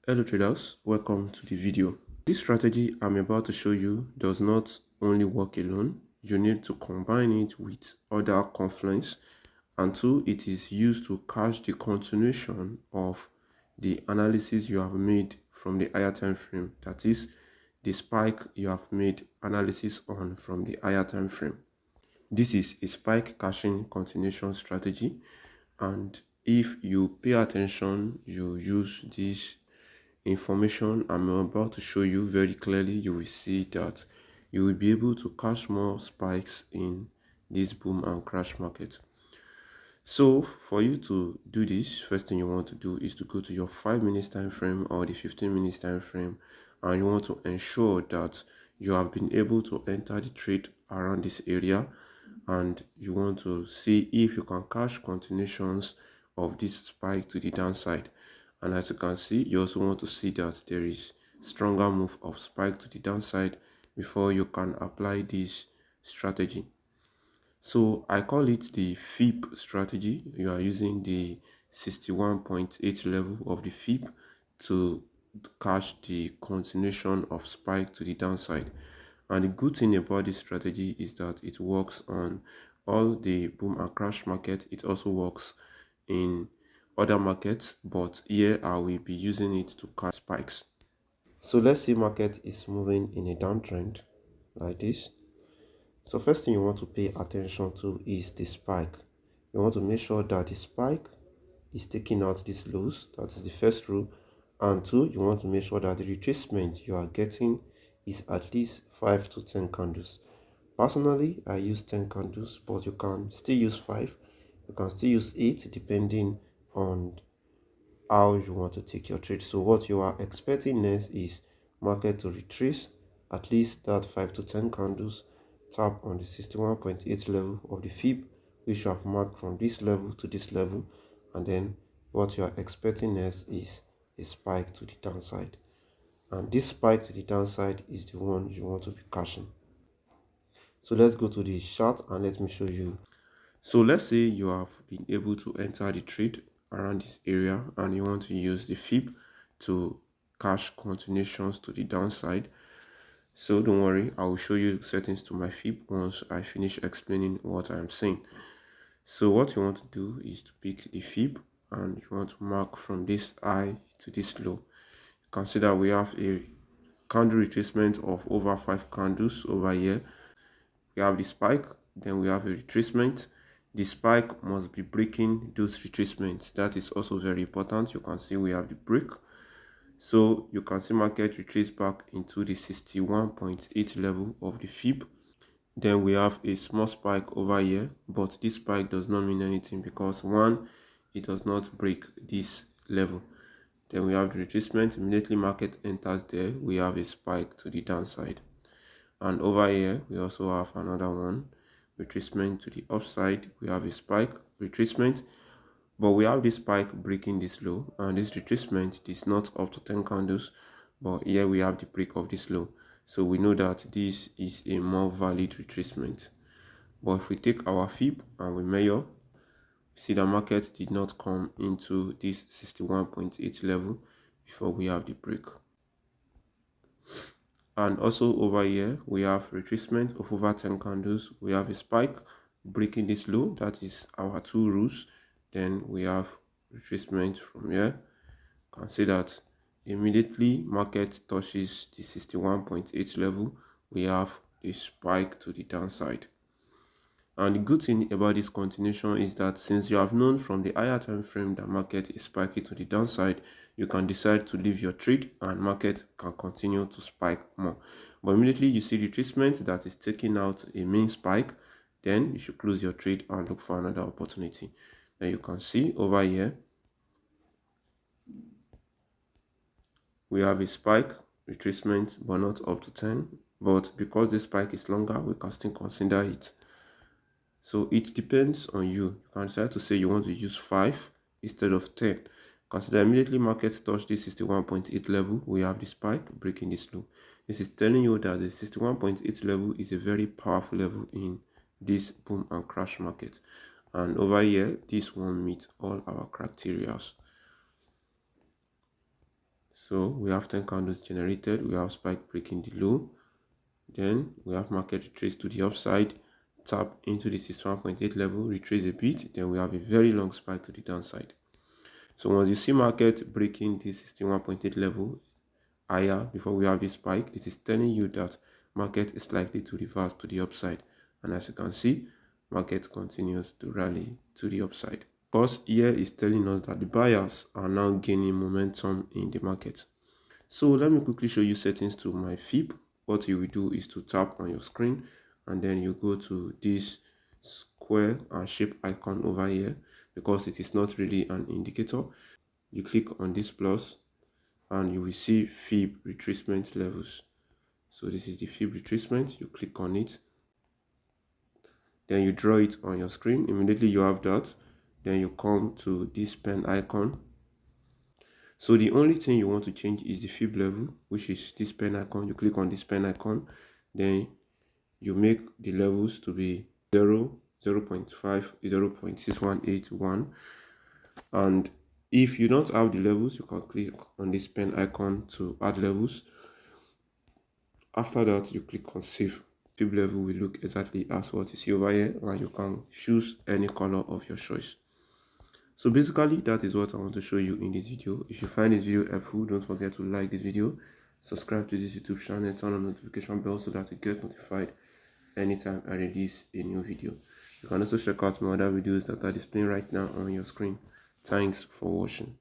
Hello traders, welcome to the video. This strategy I'm about to show you does not only work alone. You need to combine it with other confluence, and two, it is used to catch the continuation of the analysis you have made from the higher time frame. That is the spike you have made analysis on from the higher time frame. This is a spike caching continuation strategy, and if you pay attention, you use this information I'm about to show you very clearly, you will see that you will be able to catch more spikes in this boom and crash market. So for you to do this, first thing you want to do is to go to your 5 minutes time frame or the 15 minutes time frame, and you want to ensure that you have been able to enter the trade around this area, and you want to see if you can catch continuations of this spike to the downside. And as you can see, you also want to see that there is stronger move of spike to the downside before you can apply this strategy. So I call it the FIB strategy. You are using the 61.8 level of the FIB to catch the continuation of spike to the downside. And the good thing about this strategy is that it works on all the boom and crash market. It also works in other markets, but here I will be using it to catch spikes. So let's say market is moving in a downtrend like this. So first thing you want to pay attention to is the spike. You want to make sure that the spike is taking out these lows. That is the first rule. And two, you want to make sure that the retracement you are getting is at least 5 to 10 candles. Personally, I use 10 candles, but you can still use 5. You can still use 8 depending on how you want to take your trade. So what you are expecting next is market to retrace at least that 5 to 10 candles, tap on the 61.8 level of the FIB, which you have marked from this level to this level, and then what you are expecting next is a spike to the downside. And this spike to the downside is the one you want to be cashing. So let's go to the chart and let me show you. So let's say you have been able to enter the trade around this area and you want to use the FIB to cash continuations to the downside. So don't worry, I will show you settings to my FIB once I finish explaining what I am saying. So what you want to do is to pick the FIB and you want to mark from this high to this low. Consider we have a candle retracement of over 5 candles over here. We have the spike, then we have a retracement. The spike must be breaking those retracements. That is also very important. You can see we have the break. So you can see market retrace back into the 61.8 level of the FIB. Then we have a small spike over here, but this spike does not mean anything because one, it does not break this level. Then we have the retracement. Immediately market enters there, we have a spike to the downside. And over here we also have another one, retracement to the upside. We have a spike, retracement, but we have this spike breaking this low, and this retracement is not up to 10 candles, but here we have the break of this low. So we know that this is a more valid retracement. But if we take our FIB and we measure, see the market did not come into this 61.8 level before we have the break. And also over here we have retracement of over 10 candles. We have a spike breaking this low. That is our two rules. Then we have retracement from here. You can see that immediately market touches the 61.8 level, we have a spike to the downside. And the good thing about this continuation is that since you have known from the higher time frame that market is spiking to the downside, you can decide to leave your trade and market can continue to spike more. But immediately you see retracement that is taking out a main spike, then you should close your trade and look for another opportunity. Now you can see over here we have a spike, retracement, but not up to 10. But because the spike is longer, we can still consider it. So it depends on you. You can decide to say you want to use 5 instead of 10. Consider immediately market touch this 61.8 level, we have the spike breaking this low. This is telling you that the 61.8 level is a very powerful level in this boom and crash market. And over here, this one meets all our criteria. So we have 10 candles generated, we have spike breaking the low, then we have market retrace to the upside, tap into the 61.8 level, retrace a bit, then we have a very long spike to the downside. So once you see market breaking this 61.8 level higher before we have a spike, this is telling you that market is likely to reverse to the upside. And as you can see, market continues to rally to the upside. Because here is telling us that the buyers are now gaining momentum in the market. So let me quickly show you settings to my FIB. What you will do is to tap on your screen and then you go to this square and shape icon over here, because it is not really an indicator. You click on this plus and you will see FIB retracement levels. So this is the FIB retracement. You click on it, then you draw it on your screen. Immediately you have that, then you come to this pen icon. So the only thing you want to change is the FIB level, which is this pen icon. You click on this pen icon, then you make the levels to be 0, 0.5, 0.6181. And if you don't have the levels, you can click on this pen icon to add levels. After that, you click on save. FIB level will look exactly as what you see over here, and you can choose any color of your choice. So basically, that is what I want to show you in this video. If you find this video helpful, don't forget to like this video, subscribe to this YouTube channel, turn on the notification bell so that you get notified anytime I release a new video. You can also check out my other videos that are displaying right now on your screen. Thanks for watching.